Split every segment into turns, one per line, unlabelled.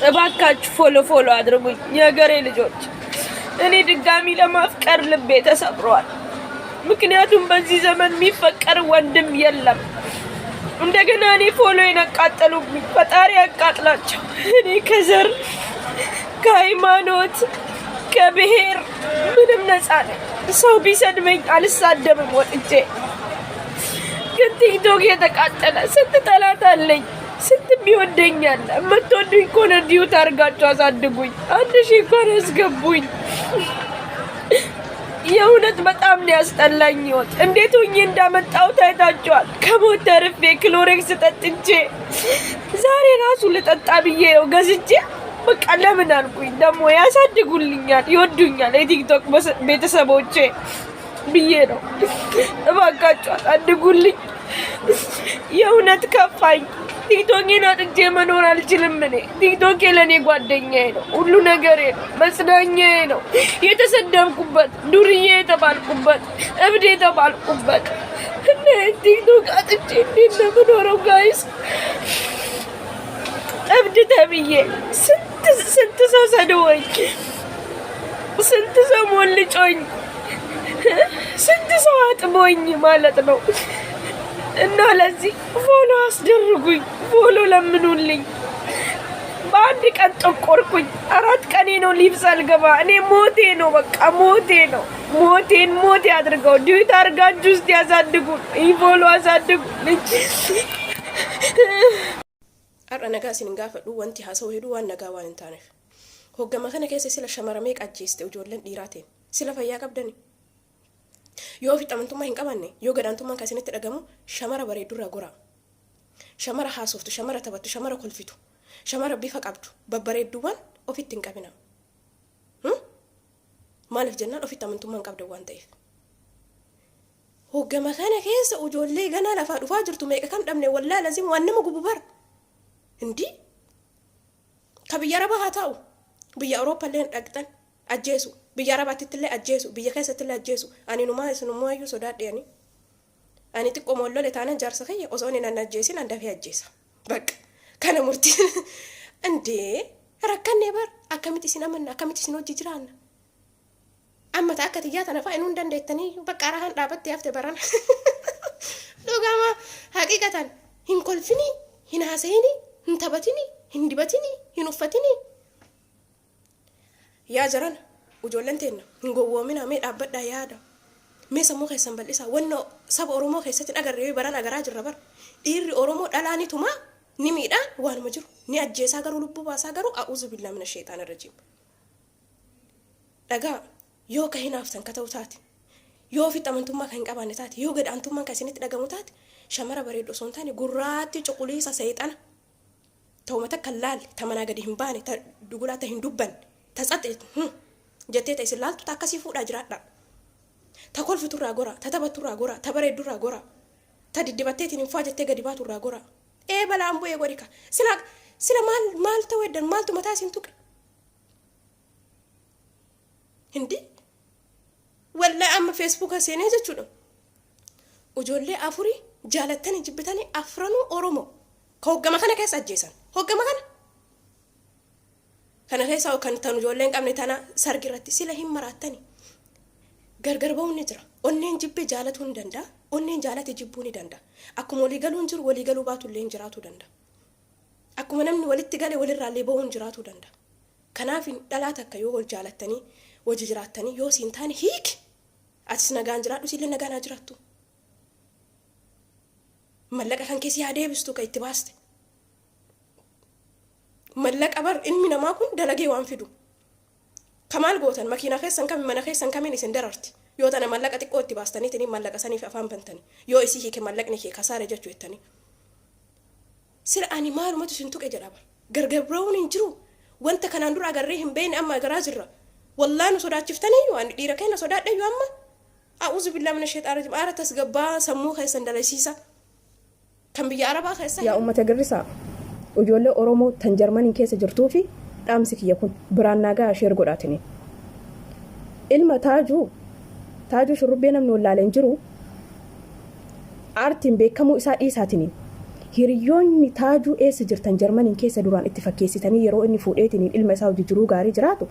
እባካችሁ ፎሎ አድርጉኝ የሀገሬ ልጆች። እኔ ድጋሚ ለማፍቀር ልቤ ተሰብሯል። ምክንያቱም በዚህ ዘመን የሚፈቀር ወንድም የለም። እንደገና እኔ ፎሎ የነቃጠሉብኝ ፈጣሪ ያቃጥላቸው። እኔ ከዘር ከሃይማኖት ከብሔር ምንም ነፃ ነኝ። ሰው ቢሰድበኝ አልሳደብም ወጥቼ። ግን ቲክቶክ የተቃጠለ ስንት ጠላት አለኝ፣ ስንት የሚወደኛል። የምትወዱኝ ከሆነ ዲዩት አድርጋችሁ አሳድጉኝ። 1000 እንኳን አስገቡኝ። የእውነት በጣም ነው ያስጠላኝ ህይወት። እንዴት ሆኜ እንዳመጣው ታይታችኋል። ከሞት ተርፌ ክሎሬክስ ጠጥቼ ዛሬ ራሱ ልጠጣ ብዬ ነው ገዝቼ። በቃ ለምን አልኩኝ። ደግሞ ያሳድጉልኛል፣ ይወዱኛል የቲክቶክ ቤተሰቦቼ ብዬ ነው። እባካችሁ አሳድጉልኝ። የእውነት ከፋኝ። ቲክቶኬን አጥቼ መኖር አልችልም። እኔ ቲክቶኬ ለእኔ ጓደኛዬ ነው፣ ሁሉ ነገሬ ነው፣ መጽናኛዬ ነው። የተሰደብኩበት፣ ዱርዬ የተባልኩበት፣ እብድ የተባልኩበት ቲክቶክ አጥቼ እንዴት ነው የምኖረው ጋይስ? እብድ ተብዬ ስንት ሰው ሰድቦኝ፣ ስንት ሰው ሞልጮኝ፣ ስንት ሰው አጥቦኝ ማለት ነው። እና ለዚህ ፎሎ አስደርጉኝ፣ ፎሎ ለምኑልኝ። በአንድ ቀን ጠቆርኩኝ። 4 ቀኔ ነው ሊቭ ሳልገባ። እኔ ሞቴ ነው፣ በቃ ሞቴ ነው። ሞቴ አድርገው ዲዩት አድርጋችሁ ውስጥ ያሳድጉ፣ ፎሎ አሳድጉልኝ።
አረ ነጋ ሲንጋፈዱ ወንቲ ሀሰው ሄዱ ዋን ነጋ ዋን እንታነፍ ሆገማ ከነ ከሰ ስለ ሸመረሜ ቃጄስቴ ጆለን ዲራቴን ስለ ፈያ ቀብደኒ yoo fixamantummaa hin qabanne yoo gadaantummaan kaasinitti dhagamu shamara bareeddurraa gora, shamara haasoftu, shamara taphattu, shamara kolfitu, shamara bifa qabdu babbareedduwwan ofitti hin qabina. Maaliif jennaan ofitti amantummaan qabda waan ta'eef. Hoggama kana keessa ijoollee ganaa lafaa dhufaa jirtu meeqa kan dhabne wallaa lazim waan nama gubu bara. Indii ka biyya Arabaa haa ta'u biyya Awurooppaallee dhaqxan ajjeesu, biyya Arabaattillee ajjeesu, biyya keessattillee ajjeesu. Ani numaa isinummaa iyyuu sodaadheeni. Ani xiqqoo mollole taanaan jaarsa kiyya osoo inni nan ajjeesin an dafee ajjeesa. Bakka kana murtii indee rakkannee bar akkamitti isin amanna, akkamitti isin hojii jiraanna. Amma ta'a akka xiyyaa tana fa'a inni hin dandeettanii bakka rahaan dhaabattee hafte baran. Dhugama haqiqatan hin kolfinii, hin haasa'inii, hin taphatinii, hin dibatinii, hin uffatinii. Yaa jaran ijoolleen teenna hin gowwoomina, mee dhaabbadhaa yaada. Mee sammuu keessan bal'isa. Wanno saba Oromoo keessatti agarree baran agaraa jirra bar. Dhiirri Oromoo dhalaanituma ni miidhaan waanuma jiru. Ni ajjeesaa garuu lubbuu baasaa garuu a'uuzu billaa mina sheexaana rajiim. Dhagaa yoo ka hinaaftan ka ta'u taate, yoo fixamantummaa kan hin qabaanne taate, yoo gadaantummaan kan isinitti dhagamu taate, shamara bareedduu osoo hin taane gurraatti cuquliisa seexana. Ta'uma takka laalle ta manaa gadi hin baane, ta dugulaa ta hin dubbanne, ta tsaxxe jettee ta isin laaltu ta akkasii fuudhaa jiraadha. Ta kolfiturraa gora, ta taphatturraa gora, ta bareeddurraa gora, ta diddibatteetiin hin faa jettee gadi baaturraa gora. Balaan bu'ee godhika. Sila maal ta'uu eddan maaltu mataa isin tuqe? Hindi wallahi amma Facebook seenee jechuudha. Ijoollee afurii jaalattanii jibbitanii afranuu Oromoo ka hoggama kana keessa ajjeesan. Hoggama kana keessa kan tan ijoolleen qabne tana sargi irratti sila hin maraattanii. Gargar ba'uun ni jira. Onneen jibbee jaalatuu ni danda'a. Onneen jaalate jibbuu ni danda'a. Akkuma walii galuun jiru walii galuu baatullee hin jiraatu danda'a. Akkuma namni walitti galee walirraallee ba'uun jiraatu danda'a. Kanaaf dhalaa takka yoo wal jaalattanii wajji jiraattanii yoo siin taane hiiki atis nagaan jiraadhu sillee nagaan haa jiraattu. Mallaqa kan keessi haa deebistu ka itti baaste. Mallaqa bar ilmi namaa kun dalagee waan fidu. Kamaal gootan makiinaa keessan kamiin mana keessan kamiin isin dararti. Yoo tana mallaqa xiqqoo itti baastanii mallaqa saniif afaan bantanii yoo isii hiike mallaqni kee kasaare jechuu jettanii. Sira ani maalumatu isin tuqe jedhaba. Gargar ba'uun hin jiru. Wanta kanaan dura agarree hin beekne amma agaraa jirra. Wallahi nu sodaachiftanii waan dhiira keenya sodaadhe amma. A'uuzu billahi mina sheexaana rajiim. Aara tasgabbaa sammuu keessan dalaysiisa. Kan biyya Arabaa keessa.
Yaa uummata garrisaa ijoollee Oromoo tan Jarmaniin keessa jirtuu fi dhaamsi kiyya kun biraan nagaa sheer godhaatini. Ilma taajuu shurrubbee namni wallaaleen jiru aartiin beekamuu isaa dhiisaatini. hiriyoonni taajuu eessa jirtan jarmaniin keessa duraan itti fakkeessitanii yeroo inni fuudheetiin ilma isaa hojii jiruu gaarii jiraatu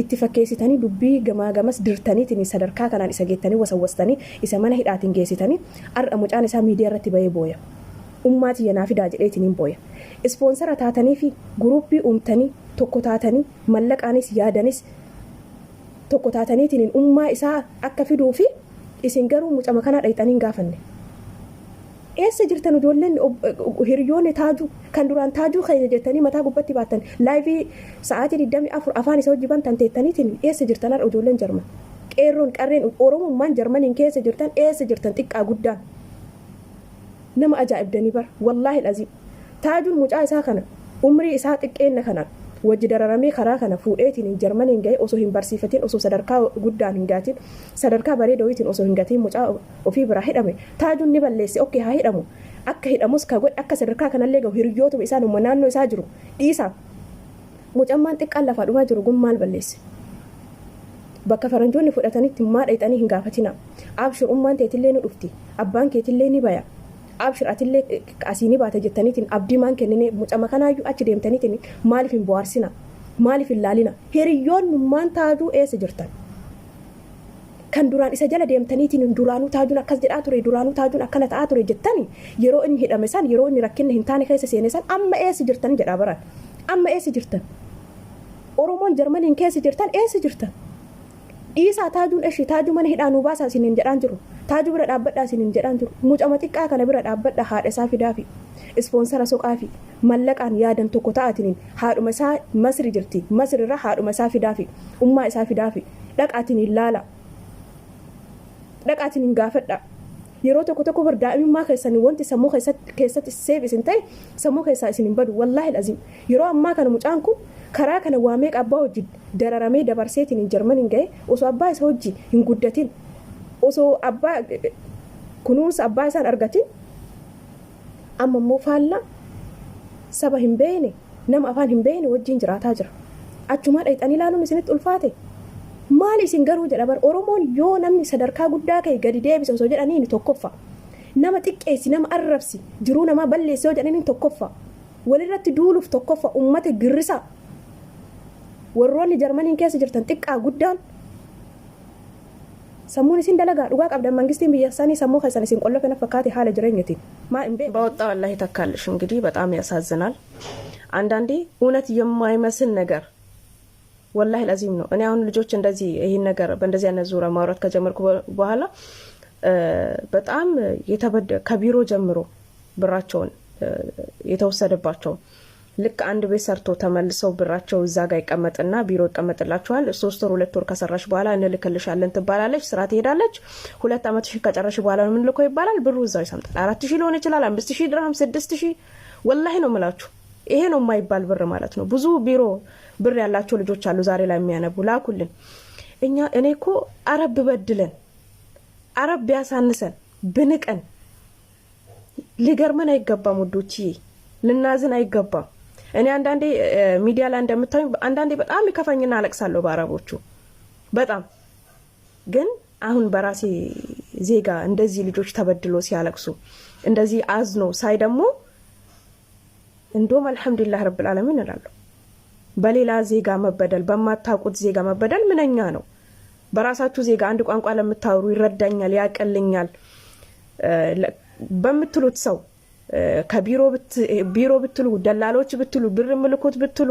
itti fakkeessitanii dubbii gamaa gamas dirtaniitiin sadarkaa kanaan isa geettanii wasawwastanii isa mana hidhaatiin geessitanii har'a mucaan isaa miidiyaa irratti bahee booya ummaatii yanaa fidaa jedheetiin booya ispoonsara taatanii fi guruppii uumtanii tokko taatanii mallaqaanis yaadanis tokko taataniitiin ummaa isaa akka fiduu fi isin garuu mucama kana dhayxanii gaafanne. Eessa jirtan ijoolleen hiriyoonni taajuu kan duraan taajuu keenya jettanii mataa gubbatti baatan laayivii sa'aatii 24 afaan isa hojii bantan teettaniitiin eessa jirtan har'a ijoolleen jarman qeerroon qarreen oromummaan jarmaniin keessa jirtan eessa jirtan xiqqaa guddaan nama ajaa'ibdanii bara wallaahi laziim taajuun mucaa isaa kana umrii isaa xiqqeenna kanaan wajji dararamee karaa kana fuudheetiin jarmaniin ga'e osoo hin barsiifatiin osoo sadarkaa guddaan hin gaatiin sadarkaa bareedootiin osoo hin gatiin mucaa ofii biraa hidhame taajuun ni balleesse okkee haa hidhamu akka hidhamus ka godhe akka sadarkaa kanallee gahu hiriyootuma isaan umma naannoo isaa jiru dhiisaa mucammaan xiqqaan lafaa dhumaa jiru gun maal balleesse bakka faranjoonni fudhatanitti maa dhayxanii hin gaafatina abshir ummaan teetillee ni dhufti abbaan keetillee ni baya abshir atillee asii ni baata jettaniitiin abdii maan kennine mucama kanaayyuu achi deemtaniitiin maaliif hin bohaarsina maaliif hin laalina hiriyoonnummaan taajuu eessa jirtan kan duraan isa jala deemtaniitiin duraanuu taajuun akkas jedhaa ture duraanuu taajuun akkana ta'aa ture jettanii yeroo inni hidhame san yeroo inni rakkinna hin taane keessa seene san amma eessa jirtan jedhaa baran amma eessa jirtan oromoon jarmaniin keessa jirtan eessa jirtan dhiisaa taajuun eshi taajuu mana hidhaa nuu baasaa isiniin jedhaan jiru taajuu bira dhaabbadhaa isiniin jedhaan jiru mucama xiqqaa kana bira dhaabbadha haadha isaa fidaafi ispoonsara soqaafi mallaqaan yaadan tokko ta'atiniin haadhuma isaa masri jirti masrirra haadhuma isaa fidaafi ummaa isaa fidaafi dhaqaatiniin laala dhaqaatiniin gaafadha yeroo tokko bar daa'imummaa keessanii wanti sammuu keessatti seef isin ta'e sammuu keessaa isin hin badu wallaahi laziim yeroo ammaa kana mucaan kun karaa kana waamee abbaa hojii dararamee dabarseetiin hin jarmaniin ga'e osoo abbaa isa hojii hin guddatin osoo abbaa kunuunsa abbaa isaan argatin amma immoo faallaa saba hin beekne nama afaan hin beekne wajjiin jiraataa jira achumaa dhayxanii ilaaluun isinitti ulfaate maal isin garuu jedha bar oromoon yoo namni sadarkaa guddaa ka'e gadi deebisa osoo jedhanii tokkoffa nama xiqqeessi nama arrabsi jiruu namaa balleessi yoo jedhanii tokkoffa walirratti duuluuf tokkoffa ummata girrisa warroonni jarmaniin keessa jirtan xiqqaa guddaan sammuun isin dalagaa dhugaa qabdan mangistiin biyya isaanii sammuu keessan isin qollofee na fakkaate haala jireenyatiin
በወጣ ወላሂ ተካልሽ እንግዲህ በጣም ያሳዝናል አንዳንዴ እውነት የማይመስል ነገር ወላሂ ለዚህም ነው እኔ አሁን ልጆች እንደዚህ ይሄን ነገር በእንደዚህ አይነት ዙራ ማውራት ከጀመርኩ በኋላ በጣም ከቢሮ ጀምሮ ብራቸውን የተወሰደባቸው ልክ አንድ ቤት ሰርቶ ተመልሰው ብራቸው እዛ ጋር ይቀመጥና ቢሮ ይቀመጥላቸዋል 3 ወር 2 ወር ከሰራሽ በኋላ እንልክልሻለን ትባላለች ስራ ትሄዳለች 2 አመት ከጨረሽ በኋላ ምን ልኮ ይባላል ብሩ እዛው ይሰምጣል 4000 ሊሆን ይችላል 5000 ድርሃም 6000 ወላሂ ነው የምላችሁ ይሄ ነው የማይባል ብር ማለት ነው ብዙ ቢሮ ብር ያላቸው ልጆች አሉ ዛሬ ላይ የሚያነቡ ላኩልን እኔ እኮ አረብ በድለን አረብ ቢያሳንሰን ብንቀን ሊገርመን አይገባም ወዶች ልናዝን አይገባም እኔ አንዳንዴ ሚዲያ ላይ እንደምታዩኝ አንዳንዴ በጣም ይከፋኝና አለቅሳለሁ በአረቦቹ በጣም ግን አሁን በራሴ ዜጋ እንደዚህ ልጆች ተበድሎ ሲያለቅሱ እንደዚህ አዝኖ ሳይ ደግሞ እንደውም አልহামዱሊላህ ረብል ዓለሚን እላለሁ በሌላ ዜጋ መበደል በማታውቁት ዜጋ መበደል ምንኛ ነው በራሳችሁ ዜጋ አንድ ቋንቋ ለምታወሩ ይረዳኛል ያቀልኛል በምትሉት ሰው ከቢሮ ብትሉ ደላሎች ብትሉ ብር ምልኩት ብትሉ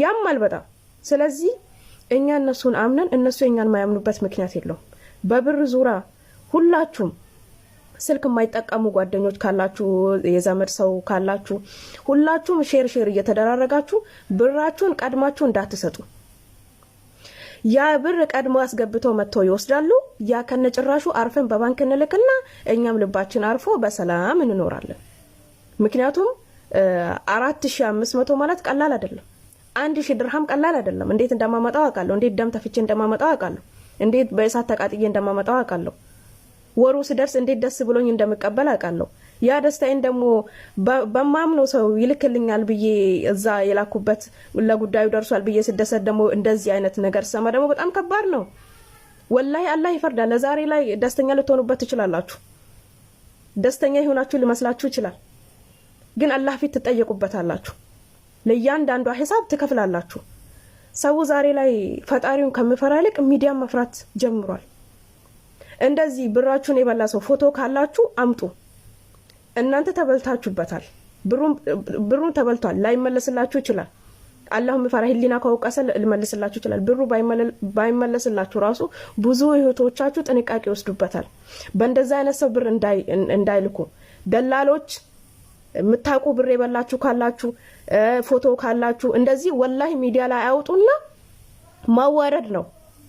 ያማል በጣም ስለዚህ እኛ እነሱን አምነን እነሱ እኛን ማያምኑበት ምክንያት የለውም በብር ዙራ ሁላችሁም ስልክ የማይጠቀሙ ጓደኞች ካላችሁ የዘመድ ሰው ካላችሁ ሁላችሁም ሼር እየተደራረጋችሁ ብራችሁን ቀድማችሁ እንዳትሰጡ ያ ብር ቀድሞ አስገብተው መተው ይወስዳሉ ያ ከነጭራሹ አርፈን በባንክ እንልክና እኛም ልባችን አርፎ በሰላም እንኖራለን ምክንያቱም 4500 ማለት ቀላል አይደለም 1000 ድርሃም ቀላል አይደለም እንዴት እንደማመጣው አውቃለሁ እንዴት ደም ተፍቼ እንደማመጣው አውቃለሁ እንዴት በእሳት ተቃጥዬ እንደማመጣው አውቃለሁ ወሩ ሲደርስ እንዴት ደስ ብሎኝ እንደምቀበል አውቃለሁ ያ ደስታዬን ደግሞ በማምነው ሰው ይልክልኛል ብዬ እዛ የላኩበት ለጉዳዩ ደርሷል ብዬ ስደሰት ደግሞ እንደዚህ አይነት ነገር ሰማ ደግሞ በጣም ከባድ ነው ወላሂ አላህ ይፈርዳል ለዛሬ ላይ ደስተኛ ልትሆኑበት ትችላላችሁ
ደስተኛ ይሆናችሁ ሊመስላችሁ ይችላል፣ ግን አላህ ፊት ትጠየቁበታላችሁ። ለእያንዳንዷ ሂሳብ ትከፍላላችሁ። ሰው ዛሬ ላይ ፈጣሪውን ከመፈራ ይልቅ ሚዲያ መፍራት ጀምሯል። እንደዚህ ብራችሁን የበላ ሰው ፎቶ ካላችሁ አምጡ። እናንተ ተበልታችሁበታል። ብሩን ተበልቷል፣ ላይመለስላችሁ ይችላል። አላህ መፈራ ህሊና ከወቀሰ ልመልስላችሁ ይችላል። ብሩ ባይመለስላችሁ ራሱ ብዙ እህቶቻችሁ ጥንቃቄ ወስዱበታል። በእንደዛ አይነት ሰው ብር እንዳይልኩ ደላሎች የምታውቁ ብር የበላችሁ ካላችሁ ፎቶ ካላችሁ እንደዚህ ወላሂ ሚዲያ ላይ አያውጡና ማዋረድ ነው።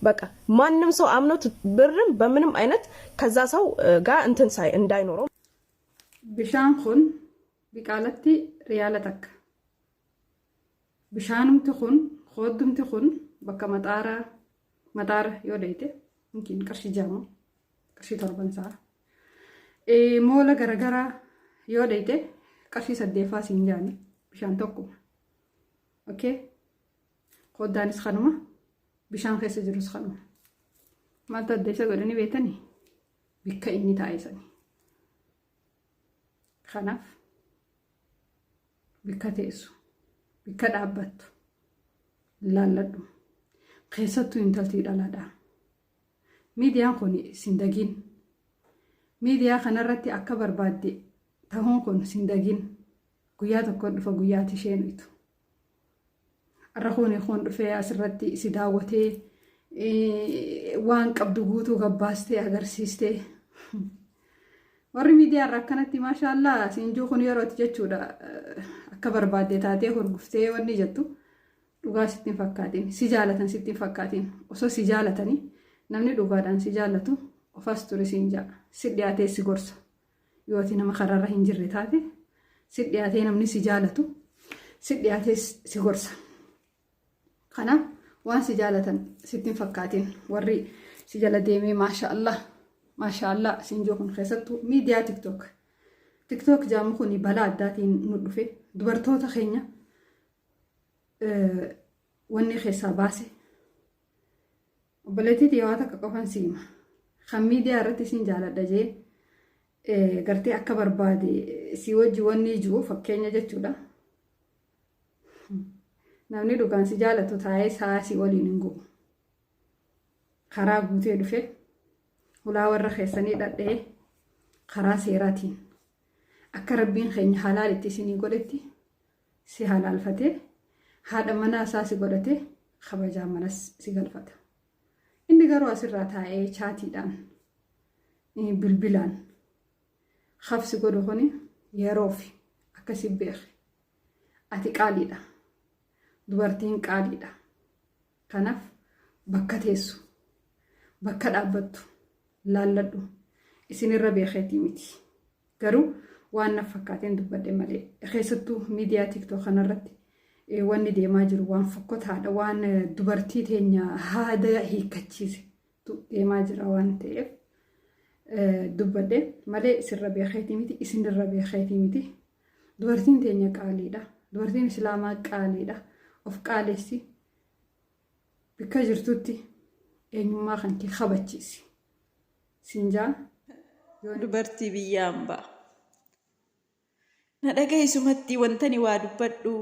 በቃ ማንም ሰው አምኖት ብርም በምንም አይነት ከዛ ሰው ጋር እንትን ሳይ እንዳይኖረው
ቢሻን ኩን ቢቃለቲ ሪያለተክ bishaanumti kun qoddumti kun bakka maxaara yoo deete yookiin qarshii 6 qarshii 7 isaa moola garagaraa yoo deete qarshii 8 siin jaani bishaan tokko okay qoddaanis kanuma bishaan keessa jirus kanuma maaltu addeessa godhanii beetanii bikka inni taa'isanii kanaaf bikka teessu bikka dhaabbattu laalladhu keessattuu intaltii dhalaadha. Miidiyaan kun sindagin miidiyaa kanarratti akka barbaadde tahuun kun sindagin guyyaa tokko dhufa guyyaati isheen itu arrahuun kun dhufee asirratti si daawwatee waan qabdu guutuu gabbaastee agarsiistee warri miidiyaa irraa akkanatti maashaallah siinjuu kun yerootti jechuudha. Akka barbaadde taatee hurguftee wanni jettu dhugaa sittiin fakkaatiin si jaalatan sittiin fakkaatiin osoo si jaalatanii namni dhugaadhaan si jaalatu ofas ture siin jaa si dhiyaatee si gorsa yooti nama kararra hin jirre taate si dhiyaatee namni si jaalatu si dhiyaatee si gorsa. Kanaaf waan si jaalatan sittiin fakkaatiin warri si jala deemee maashaallah siinjoo kun keessattuu miidiyaa tiktok jaamu kun balaa addaatiin nu dhufe dubartoota keenya wanni keessaa baase obboleettii dhiyaawaa takka qofan siima kan miidiyaa irratti siin jaaladha jee gartee akka barbaade si wajji wanni jiru fakkeenya jechuudha. Namni dhugaan si jaalatu taa'ee saasii waliin hin gubu karaa guutee dhufe hulaa warra keessanii dhadhee karaa seeraatiin akka rabbiin keenya halaal itti isinii godhetti si halaalfatee haadha manaa isaa si godhatee kabajaa manas si galfata. Inni garuu asirraa taa'ee chaatiidhaan bilbilaan hafsi godhu kuni yeroofi akkasi beekne ati qaaliidha dubartiin qaaliidha. Kanaaf bakka teessu bakka dhaabbattu laalladhu isinirra beekeetii miti garuu waan na fakkaateen dubbadhe malee keessattuu miidiyaa tiktok kanarratti wanni deemaa jiru waan fokkotaadha waan dubartii teenya haada hiikkachiise deemaa jira waan ta'eef dubbadhe malee isinirra beekeetii miti isinirra beekeetii miti. Dubartiin teenya qaaliidha, dubartiin islaamaa qaaliidha. Of qaaleessi bikka jirtutti eenyummaa kan kee kabachiisi sinjaa
dubartii biyyaan ba'a. Na dhagahisumatti wantani waa dubbadhu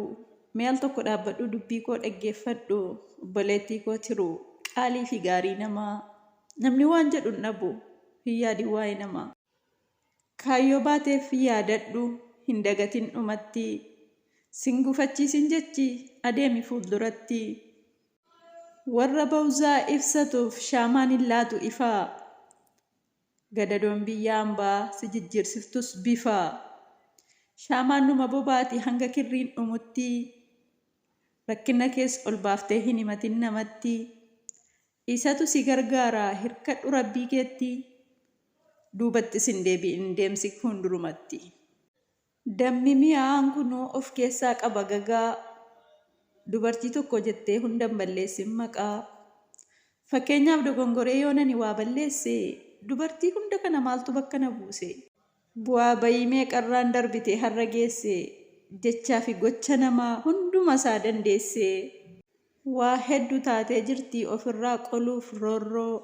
mee al tokko dhaabbadhu dubbii koo dhaggeeffadhu obboleettii koo tiru qaalii fi gaarii namaa namni waan jedhu dhabu hin yaadi waa'ee namaa kaayyoo baateef yaadadhu hin dagatin dhumatti sin gufachiisin jechi adeemi fuulduratti warra bawzaa ibsatuuf shaamaan hin laatu ifaa gadadoon biyyaan baa si jijjiirsiftus bifaa shaamaan numa bobaati hanga kirriin dhumutti rakkina keessa ol baaftee hin himatin namatti isatu si gargaara hirkadhu rabbii keetti duubatti sin deebi'in deemsi hundurumatti. Dammi mi'aan kunoo of keessaa qaba gagaa dubartii tokko jettee hundan balleessin maqaa fakkeenyaaf dogongoree yoo nani waa balleesse dubartii hunda kana maaltu bakka na buuse bu'aa bayii meeqarraan darbite har'a geesse jechaa fi gocha namaa hunduma isaa dandeesse waa hedduu taatee jirti ofirraa qoluuf roorroo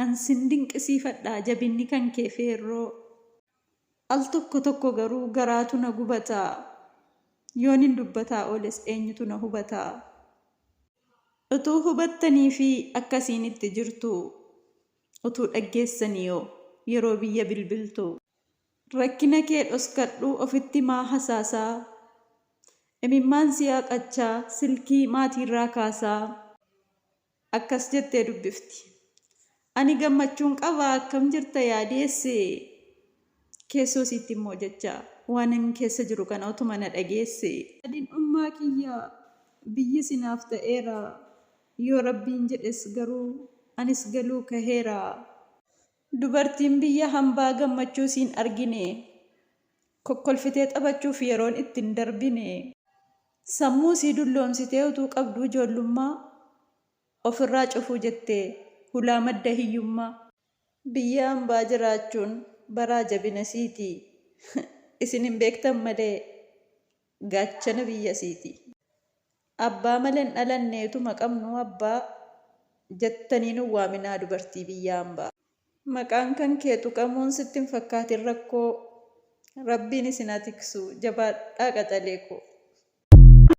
ansin dinqisiifadhaa jabinni kan kee feerroo al tokko tokko garuu garaatu na gubataa. Yoon hin dubbataa ooles eenyutu na hubataa. Utuu hubattanii fi akkasiin itti jirtu, utuu dhaggeessanii yeroo biyya bilbiltu. Rakkina kee dhoskadhu ofitti maa hasaasaa. Imimmaan si haqachaa silkii maatiirraa kaasaa. Akkas jettee dubbifti. Ani gammachuun qabaa akkam jirta yaadeesse. Keessoo sitti immoo jecha waan inni keessa jiru kana utuma na dhageesse. Dhummaa kiyya biyyi sinaaf ta'eera. Yoo rabbiin jedhes garuu anis galuu kaheera. Dubartiin biyya hambaa gammachuu siin argine. Kokkolfitee taphachuuf yeroon ittiin darbine. Sammuu sii dulloomsitee utuu qabduu ijoollummaa. Ofirraa cufuu jettee hulaa madda hiyyummaa. Biyya hambaa jiraachuun baraa jabina siiti. Isin hin beektan malee gaachana biyya siiti. Abbaa malee hin dhalanneetuma qabnu abbaa jettanii nu waaminaa dubartii biyya hambaa. Maqaan kan kee tuqamuun sitti hin fakkaatin rakkoo. Rabbiin isin haa tiksu jabaadhaa qaxalee koo.